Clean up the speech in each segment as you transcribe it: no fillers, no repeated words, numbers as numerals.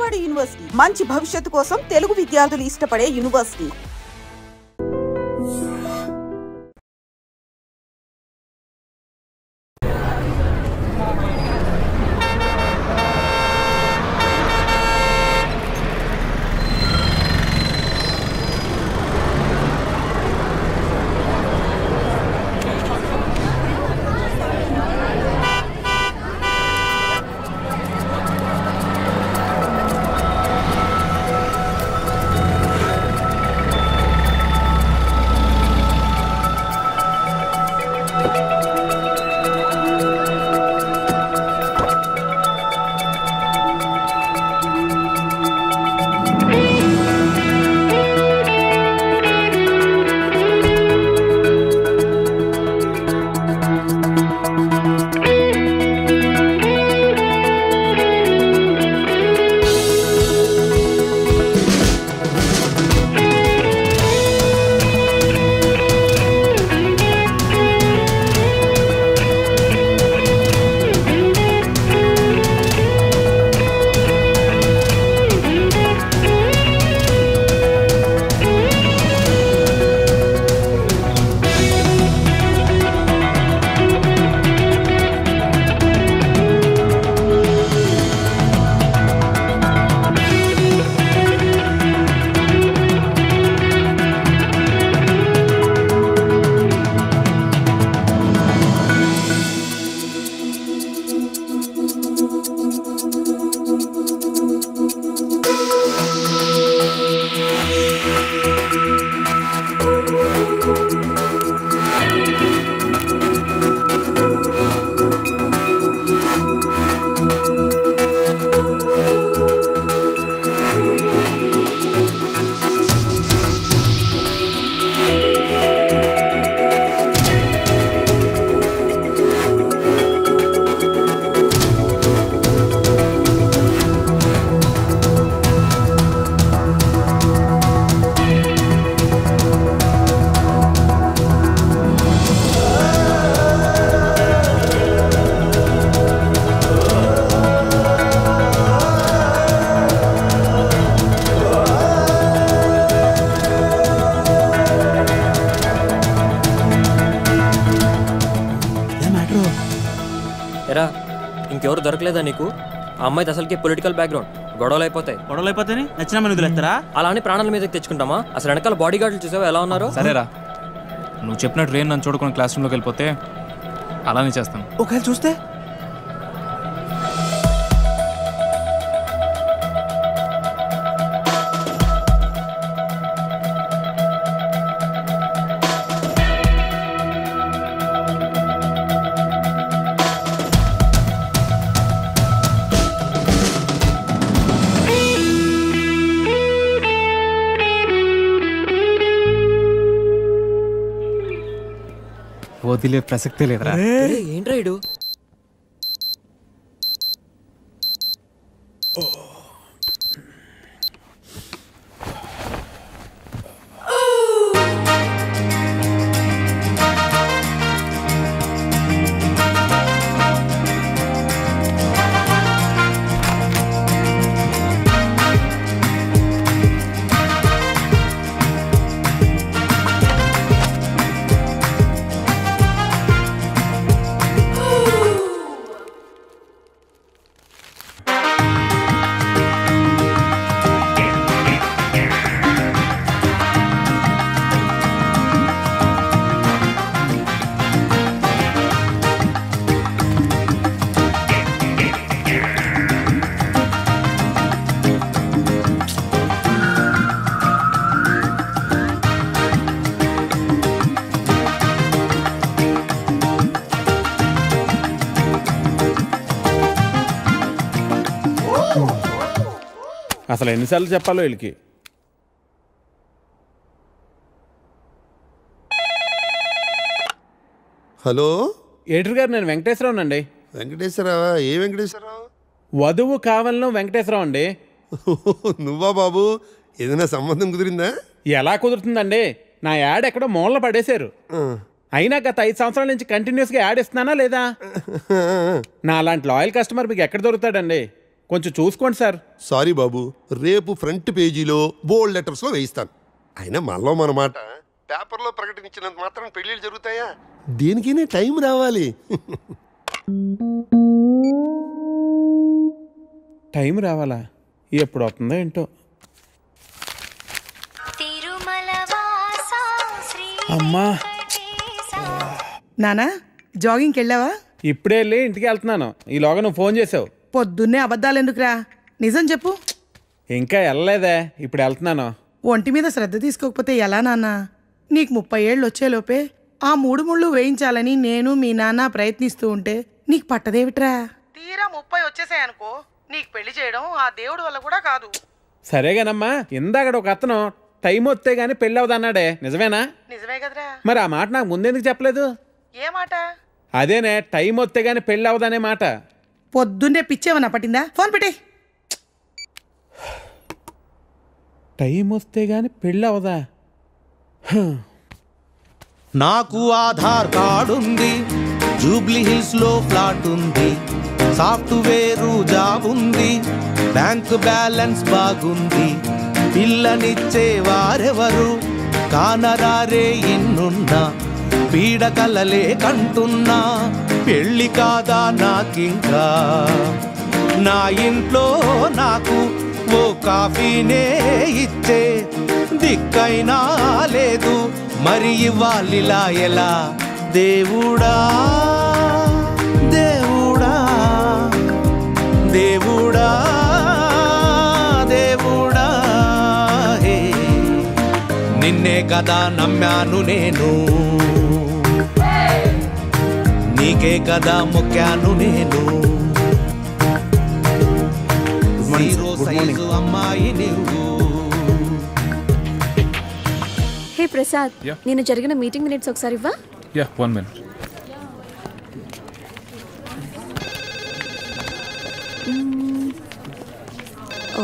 Vijayawada university మంచి భవిష్యత్తు కోసం తెలుగు విద్యార్థులు ఇష్టపడే యూనివర్సిటీ. ఇంకెవరు దొరకలేదా నీకు? ఆ అమ్మాయిది అసలుకి పొలిటికల్ బ్యాక్గ్రౌండ్. గొడవలు అయిపోతాయి నచ్చిన మన వదిలేస్తారా? అలా అని ప్రాణాల మీదకి తెచ్చుకుంటామా? అసలు వెనకాల బాడీ గార్డులు చూసావా ఎలా ఉన్నారో? సరేరా, నువ్వు చెప్పినట్టు రేన్ నన్ను చూడకుండా క్లాస్ రూమ్లోకి వెళ్ళిపోతే అలానే చేస్తాను. ఒకవేళ చూస్తే వదిలే ప్రసక్తే లేదురా. ఏంట్రా ఇడు? అసలు ఎన్నిసార్లు చెప్పాలో వీళ్ళకి. హలో ఎడిటర్ గారు, నేను వెంకటేశ్వరరావు అండి. వెంకటేశ్వరరావా? ఏ వెంకటేశ్వరరావు? వధువు కావాలను వెంకటేశ్వరరావు అండి. నువ్వా బాబు? ఏదైనా సంబంధం కుదిరిందా? ఎలా కుదురుతుందండి? నా యాడ్ ఎక్కడో మూలన పడేశారు. అయినా గత 5 సంవత్సరాల నుంచి కంటిన్యూస్గా యాడ్ ఇస్తున్నానా లేదా? నా అలాంటి లాయల్ కస్టమర్ మీకు ఎక్కడ దొరుకుతాడండి? కొంచెం చూసుకోండి సార్. సారీ బాబు, రేపు ఫ్రంట్ పేజీలో బోల్డ్ లెటర్స్లో వేయిస్తాను. అయినా మనలో మన మాట పేపర్లో ప్రకటించినంత మాత్రం పెళ్ళిళ్ళు జరుగుతాయా? దేనికైనా టైం రావాలి. టైం రావాలా? ఎప్పుడు వస్తుందో ఏంటో. అమ్మా నానా, జాగింగ్కి వెళ్ళావా? ఇప్పుడే వెళ్ళి ఇంటికి వెళ్తున్నాను. ఈలోగా నువ్వు ఫోన్ చేసావు. పొద్దున్నే అబద్ధాలు ఎందుకురా, నిజం చెప్పు. ఇంకా వెళ్ళలేదే, ఇప్పుడు వెళ్తున్నాను. ఒంటి మీద శ్రద్ధ తీసుకోకపోతే ఎలా నాన్న? నీకు 30 ఏళ్ళు వచ్చేలోపే ఆ 3 ముళ్ళు వేయించాలని నేను మీ నాన్న ప్రయత్నిస్తూ ఉంటే నీకు పట్టదేవిట్రా? తీరా 30 వచ్చేసాయనుకో, నీకు పెళ్లి చేయడం ఆ దేవుడి వల్ల కూడా కాదు. సరేగానమ్మా, ఇందాక ఒక అతను టైం వస్తే గానీ పెళ్ళి అవదన్నాడే, నిజమేనా? నిజమే కదరా. మరి ఆ మాట నాకు ముందెందుకు చెప్పలేదు? ఏ మాట? అదేనే, టైం వస్తే గానీ పెళ్ళి అవదనే మాట. పొద్దున్నే పిచ్చేవన్నా పట్టిందా? ఫోన్ పెట్టే. టైం వస్తే గానీ పెళ్ళి అవదా? నాకు ఆధార్ కార్డు ఉంది, జూబ్లీ హిల్స్ లో ఫ్లాట్ ఉంది, సాఫ్ట్వేర్ జాబ్ ఉంది, బ్యాంక్ బ్యాలెన్స్ బాగుంది, పిల్లనిచ్చే వారెవరు కానరారే ఇన్నున్నా, పీడకలలే కంటున్నా, పెళ్ళి కాదా నాకింకా, నా ఇంట్లో నాకు ఓ కాఫీనే ఇచ్చే దిక్కైనా లేదు, మరి ఇవ్వాలిలా ఎలా? దేవుడా దేవుడా దేవుడా దేవుడా, హే నిన్నే కదా నమ్మాను నేను, నీకే కదా మొక్కాను నేను, జీరో సైజు అమ్మాయి నువ్వు. హే ప్రసాద్, నేను జరిగిన మీటింగ్ మినిట్స్ ఒకసారి ఇవ్వా? Yeah, 1 minute.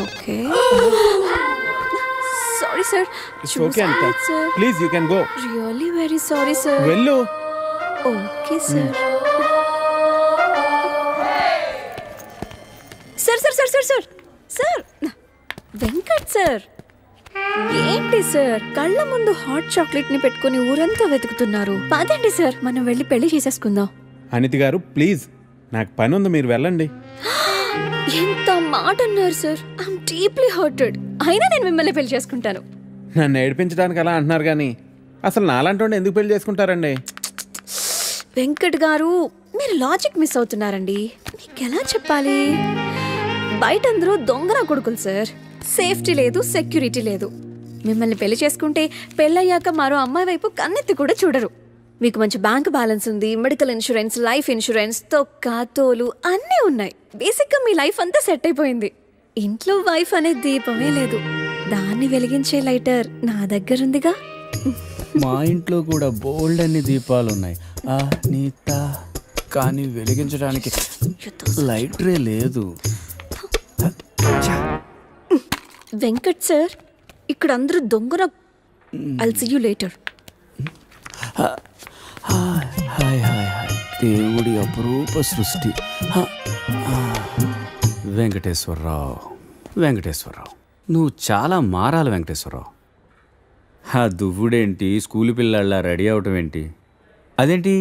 Okay. Sorry sir. Okay అంట. Please you can go. Really very sorry sir. వెళ్ళు. Okay sir. Sir sir sir sir sir sir Venkat sir, ఏంటి సార్ కళ్ళ ముందు హాట్ చాక్లెట్ ని పెట్టుకుని ఊరంతా వెతుకుతున్నారు? పదండి సార్, మనం వెళ్ళి పెళ్లి చేసేసుకుందాం. అనితి గారు ప్లీజ్, నాకు పని ఉంది, మీరు వెళ్ళండి. ఎంత మాట అన్నారు సార్, ఐఎమ్ డీప్లీ హర్టెడ్. అయినా నేను మిమ్మల్ని పెళ్లి చేసుకుంటాను. నన్ను ఏడిపించడానికి అలా అంటున్నారు కానీ అసలు నాలాంటి ఎందుకు పెళ్లి చేసుకుంటారండి? వెంకట్ గారు, మీరు లాజిక్ మిస్ అవుతున్నారండి. నీకెలా చెప్పాలి? బయట అందరూ దొంగన కొడుకులు సార్. సేఫ్టీ లేదు, సెక్యూరిటీ లేదు. మిమ్మల్ని పెళ్లి చేసుకుంటే పెళ్ళయ్యాక మరో అమ్మాయి వైపు కన్నెత్తి కూడా చూడరు. మీకు మంచి బ్యాంక్ బ్యాలెన్స్ ఉంది, మెడికల్ ఇన్సూరెన్స్, లైఫ్ ఇన్సూరెన్స్, తొక్క తోలు అన్నీ ఉన్నాయి. బేసిక్గా మీ లైఫ్ అంతా సెట్ అయిపోయింది. ఇంట్లో వైఫ్ అనే దీపమే లేదు, దాన్ని వెలిగించే లైటర్ నా దగ్గరుందిగా. మా ఇంట్లో కూడా బోల్డ్ అన్ని దీపాలున్నాయి నీత, కానీ వెలిగించడానికి లైటరే లేదు. వెంకట్ సార్, ఇక్కడ అందరూ దొంగన. I'll see you later. Hi hi hi, దేవుడి అపురూప సృష్టి. వెంకటేశ్వరరావు, వెంకటేశ్వరరావు, నువ్వు చాలా మారాలి వెంకటేశ్వరరావు. ఆ దువ్వుడేంటి, స్కూల్ పిల్లల్లా రెడీ అవటం ఏంటి? అదేంటి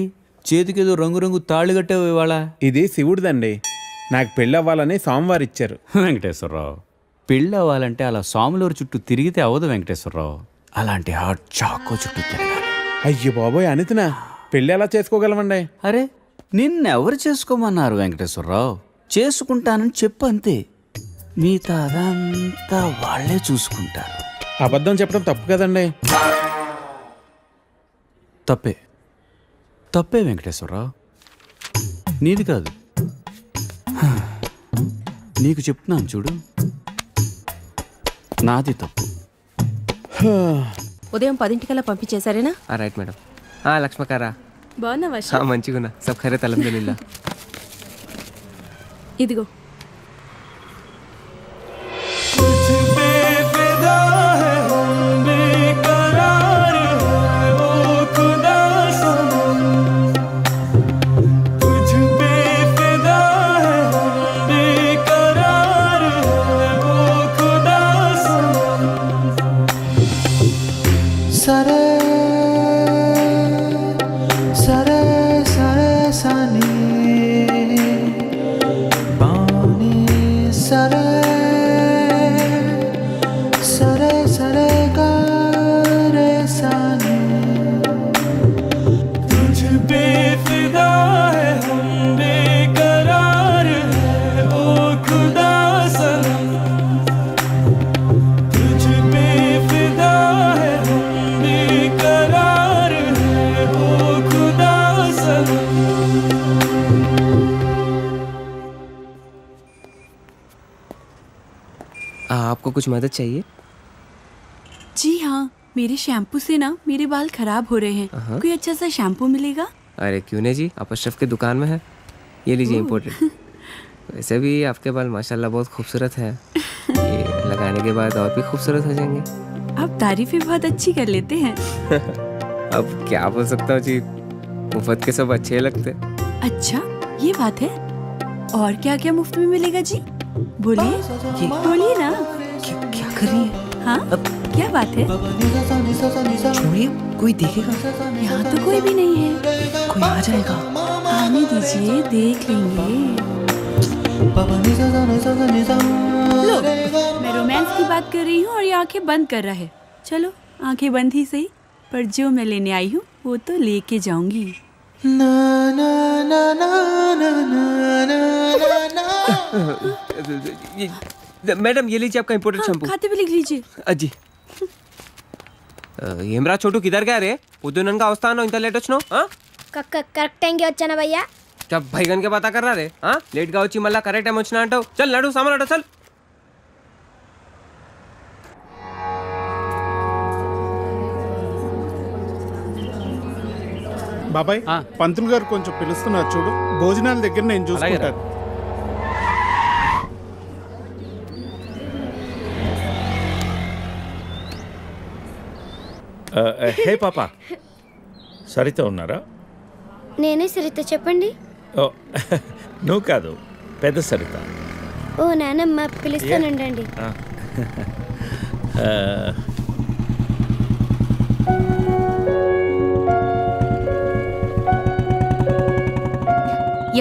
చేతికేదో రంగురంగు తాళ్ళు కట్టావు ఇవాళ? ఇది శివుడిదండి, నాకు పెళ్ళి అవ్వాలని స్వామివారు ఇచ్చారు. వెంకటేశ్వరరావు, పెళ్ళి అవ్వాలంటే అలా స్వాములూరు చుట్టూ తిరిగితే అవ్వదు వెంకటేశ్వరరావు, అలాంటి హాట్ చాకో చుట్టూ తిరగాలి. అయ్యో బాబోయ్, అనితినా పెళ్ళి ఎలా చేసుకోగలమండి? అరే నిన్నెవరు చేసుకోమన్నారు వెంకటేశ్వరరావు? చేసుకుంటానని చెప్పు అంతే, మిగతా అదంతా వాళ్ళే చూసుకుంటారు. అబద్ధం చెప్పడం తప్పు కదండి. తప్పే, తప్పే వెంకటేశ్వరరావు, నీది కాదు. నీకు చెప్తున్నాను చూడు, నాది తప్పు. ఉదయం 10 పంపించేశారేనా? Right madam. లక్ష్మకారా బాగున్నావా? మంచిగున్నా, సబ్ ఖైరత్ అల్హమ్దులిల్లాహ్. ఇదిగో आपको कुछ मदद चाहिए? जी हाँ, मेरे शैम्पू से ना मेरे बाल खराब हो रहे हैं। कोई अच्छा सा शैम्पू मिलेगा? अरे क्यों नहीं जी, आप अशरफ की दुकान में है, ये लीजिए इम्पोर्टेड। वैसे भी आपके बाल माशाल्लाह बहुत खूबसूरत है, ये लगाने के बाद और भी खूबसूरत हो जाएंगे। आप तारीफें बहुत अच्छी कर लेते हैं। अब क्या बोल सकता हूँ जी, मुफ्त के सब अच्छे लगते। अच्छा ये बात है। और क्या क्या मुफ्त में मिलेगा जी? बोलिए बोलिए ना। क्या कर रही है? हाँ क्या बात है? छोड़िए, कोई देखेगा। यहाँ तो कोई भी नहीं है। कोई आ जाएगा। आने दीजिए, देख लेंगे। लो, मैं रोमांस की बात कर रही हूँ और ये आंखें बंद कर रहा है। चलो आंखें बंद ही सही, पर जो मैं लेने आई हूँ वो तो लेके जाऊंगी। मैडम ये लीजिए आपका इम्पोर्टेड शैम्पू। खाते भी लिख लीजिए। अजी ఏమ్రా చోటు కిధర్ గా రే పొద్దుననగా వస్తాను ఇంత లేట్ వచ్చాను కరెక్ట్ టైంకి వచ్చానా భయ్యా क्या भैगन के बात कर रहा रे लेट గా వచ్చి మళ్ళా కరెక్ట్ టైం వచ్చినా అంటావు చల్ నడు సామాన్ అట చల్ బాబాయ్ పంతులు గారు కొంచెం పిలుస్తున్నారు చూడు, భోజనాల దగ్గర నేను చూసుకుంటాను. హే పాపా, సరిత ఉన్నారా? నేనే సరిత, చెప్పండి. నువ్వు కాదు, పెద్ద సరిత. ఓ నానమ్మ, పిలుస్తానండి.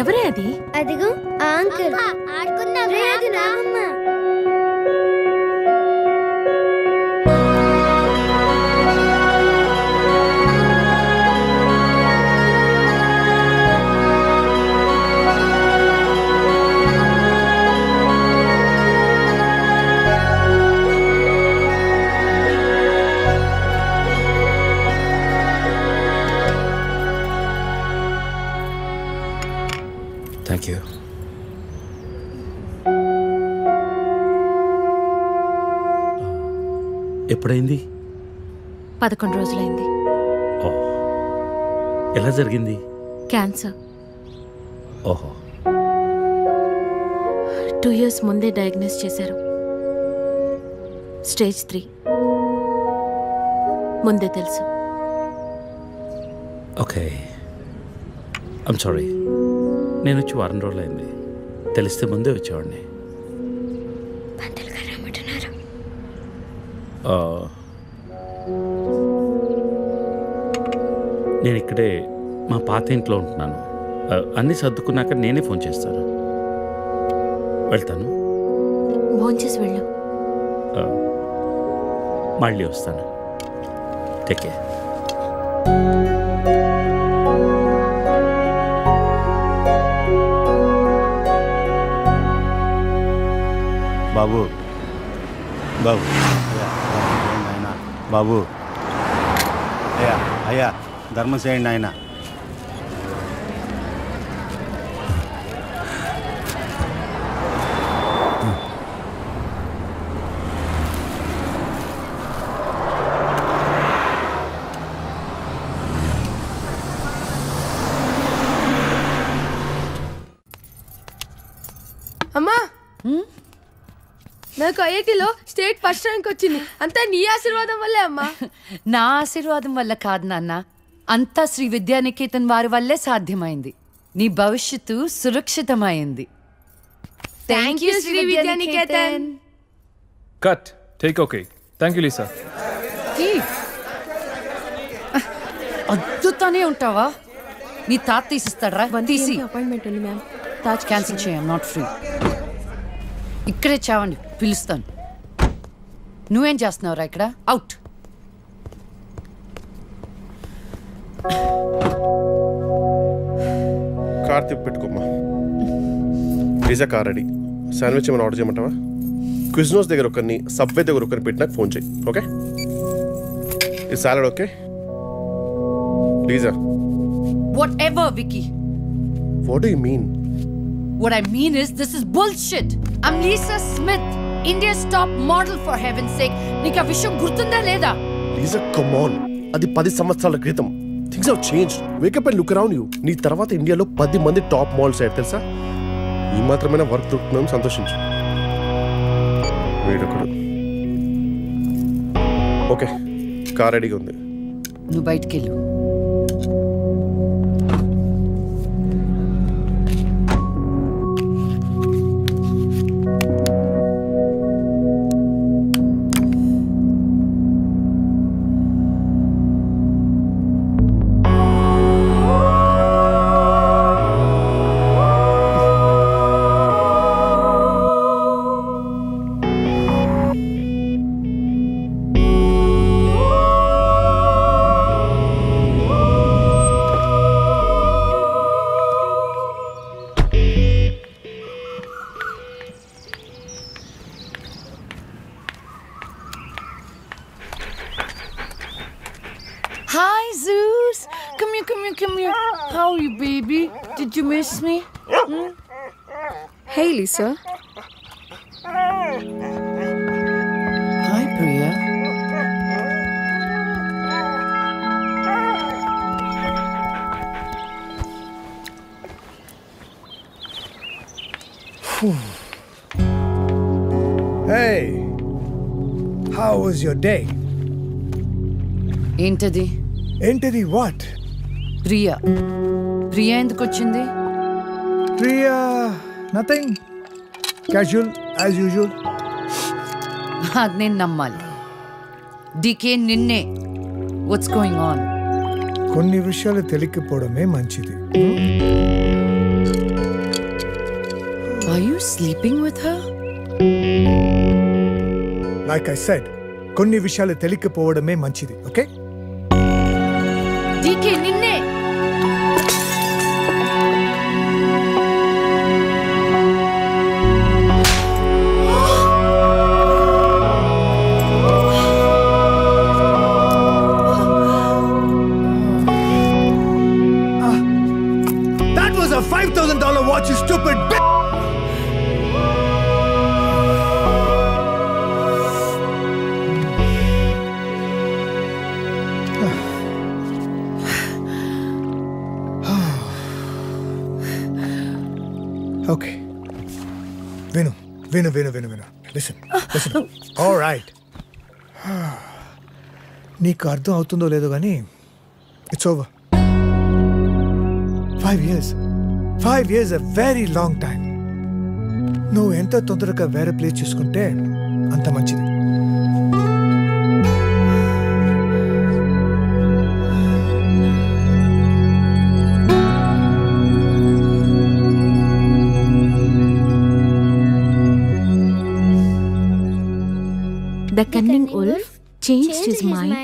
ఎవరే అది? అదిగో ఆ అంకుల్. ఆడుకుందాం రే, అది నానమ్మ. Thank you. ఎప్పుడైంది? 11 రోజులైంది. ఎలా జరిగింది? క్యాన్సర్. ఓహో. 2 years ముందే డయాగ్నోస్ చేశారు. స్టేజ్ 3. ముందే తెలుసు. Okay, I'm sorry. నేను వచ్చి 1 రోజులు అయింది. తెలిస్తే ముందే వచ్చేవాడిని. నేను ఇక్కడే మా పాత ఇంట్లో ఉంటున్నాను. అన్నీ సర్దుకున్నాక నేనే ఫోన్ చేస్తాను. వెళ్తాను. భోంచేసి వెళ్ళు. మళ్ళీ వస్తాను. Take care. బాబు బాబు ఆయన బాబు, అయ్యా అయ్యా ధర్మం చేయండి ఆయన. అమ్మా, నాకు ఐఐటీలో స్టేట్ ఫస్ట్ ర్యాంక్ వచ్చింది. అంతా నీ ఆశీర్వాదం వల్లే అమ్మా. నా ఆశీర్వాదం వల్ల కాదు నాన్న, అంతా శ్రీ విద్యానికేతన్ వారి వల్లే సాధ్యమైంది. నీ భవిష్యత్తు సురక్షితమైంది. Thank you Shri Vidyanikethan. Cut. Take okay. Thank you Lisa. అద్దుతానే ఉంటావా? నీ తాత తీసిస్తాడరా? తీసి. అపాయింట్మెంట్ ఉంది మ్యామ్. తాజ్ క్యాన్సిల్ చేయం, నాట్ ఫ్రీ. ఇక్కడే చావండి, పిలుస్తాను. నువ్వేం చేస్తున్నావురా ఇక్కడ? అవుట్. కార్ తిప్పి పెట్టుకోమ్మా. Pizza car ready. శాండ్విచ్ ఏమైనా ఆర్డర్ చేయమంటావా? క్విజ్నోస్ దగ్గర ఒకరిని, సబ్వే దగ్గర ఒకరిని పెట్టి నాకు ఫోన్ చేయి. ఓకే? ఈ salad okay? Pizza. Whatever, Vicky. What do you mean? What I mean is, this is bullshit. I'm Lisa Smith. India's top model for heaven's sake. నీకు ఆ విషయం గుర్తుందా లేదా? లీజా కమ్ ఆన్, అది 10 సంవత్సరాల క్రితం. Things have changed. Wake up and look around you. నీ తర్వాత ఇండియాలో 10 మంది టాప్ మోడల్స్ అయ్యారు తెలుసా? ఈ మాత్రమైనా వర్క్ దొరుకుతుందని సంతోషించు. వీడొకడు. ఓకే, కార్ రెడీగా ఉంది. నువ్వు బయటికి వెళ్ళు. Hi, Zeus. Come here. How are you, baby? Did you miss me? Hey, Lisa. Hi, Priya. Hey, how was your day? ఏంటది? ఏంటది what? ప్రియా ఎందుకు వచ్చింది? Priya, nothing. Casual as usual. అది నేను నమ్మాలి. డీకే నిన్నే. What's going on? కొన్ని విషయాలు తెలియకపోవడమే మంచిది. Are you sleeping with her? Like I said, కొన్ని విషయాలు తెలియకపోవడమే మంచిది. ఓకే? డీకే నిన్నే. That was a $5,000 watch, you stupid bitch! Okay. Vinu. Listen. All right. నీకు అర్థం అవుతుందో లేదో కానీ it's over. 5 years. 5 years a very long time. నువ్వు ఎంత తొందరగా వేరే ప్లేస్ చూసుకుంటే అంత మంచిది. The cunning wolf changed his mind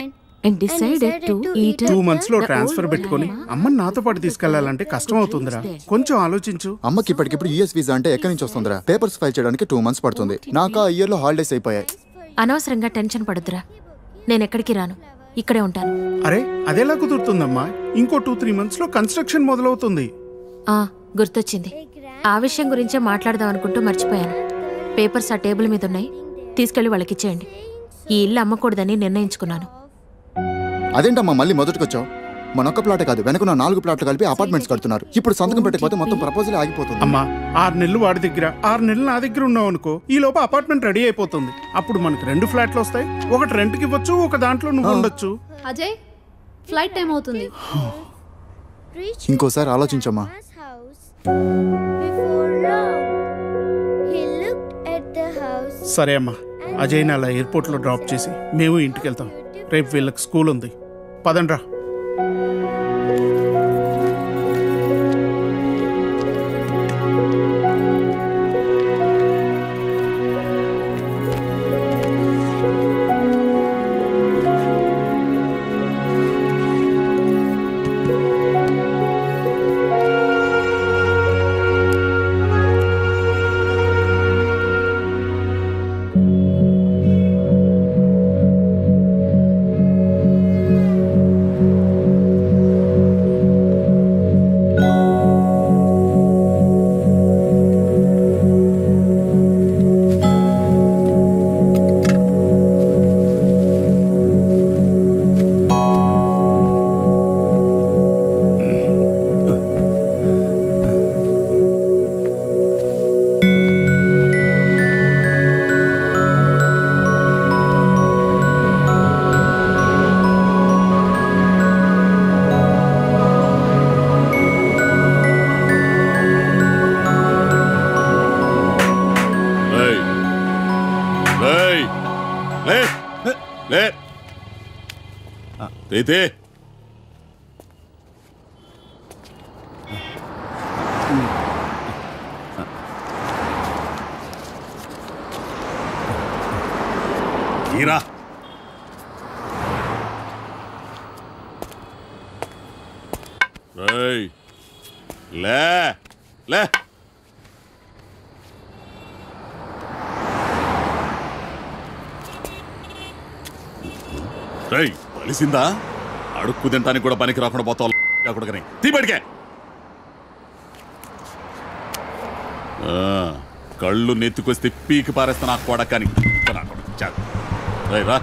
and decided to eat 2 months లో ట్రాన్స్ఫర్ పెట్టుకొని అమ్మని నాతో పాటు తీసుకెళ్లాలంటే కష్టం అవుతుందిరా. కొంచెం ఆలోచించు. అమ్మకి ఇప్పటికిప్పుడు యూఎస్ వీసా అంటే ఎక్కడి నుంచి వస్తుందిరా? పేపర్స్ ఫైల్ చేయడానికి 2 months పడుతుంది. నాకు ఆ ఇయర్ లో హాలిడేస్ అయిపోయాయి. అనవసరంగా టెన్షన్ పడొద్దురా. నేను ఎక్కడికి రాను, ఇక్కడే ఉంటాను. అరే అదెలా కుదురుతుందమ్మా? ఇంకో 2-3 months లో కన్స్ట్రక్షన్ మొదలవుతుంది. గుర్తొచ్చింది. ఆ విషయం గురించే మాట్లాడదాం అనుకుంటూ మర్చిపోయాను. పేపర్స్ ఆ టేబుల్ మీద ఉన్నాయి, తీసుకెళ్లి వాళ్ళకి ఇచ్చేయండి. ఈ ఇల్లు అమ్మకూడదని నిర్ణయించుకున్నాను. అదేంటమ్మా మళ్ళీ మొదటికొచ్చావు? మనొక్క ప్లాట్ కాదు, వెనకున్న 4 ప్లాట్లు కలిపి అపార్ట్మెంట్స్ కడుతున్నారు. ఇప్పుడు సంతకం పెట్టకపోతే మొత్తం ప్రపోజల్ ఆగిపోతుంది. అమ్మా 6 నెలలు వాడి దగ్గర, 6 నెలలు నా దగ్గర ఉన్నావు అనుకో, ఈ లోపు అపార్ట్మెంట్ రెడీ అయిపోతుంది. అప్పుడు మనకు 2 ఫ్లాట్లు వస్తాయి. ఒకటి రెంట్కి ఇవ్వచ్చు, ఒక దాంట్లో నువ్వు ఉండొచ్చు. అజయ్, ఫ్లైట్ టైం అవుతుంది. ఇంకోసారి ఆలోచించమ్మా. సరే అమ్మా, అజయ్ని అలా ఎయిర్పోర్ట్లో డ్రాప్ చేసి మేము ఇంటికి వెళ్తాం. రేపు వీళ్ళకి స్కూల్ ఉంది. పదండ్రా. లే లే తేతే ఈరా లే లే తెలిసిందా అడుక్కు తింటానికి కూడా పనికి రాకుండా పోతావు కొడుకని తీపడికే కళ్ళు నెత్తుకొస్తే పీకి పారేస్తా నాకు కొడకని రా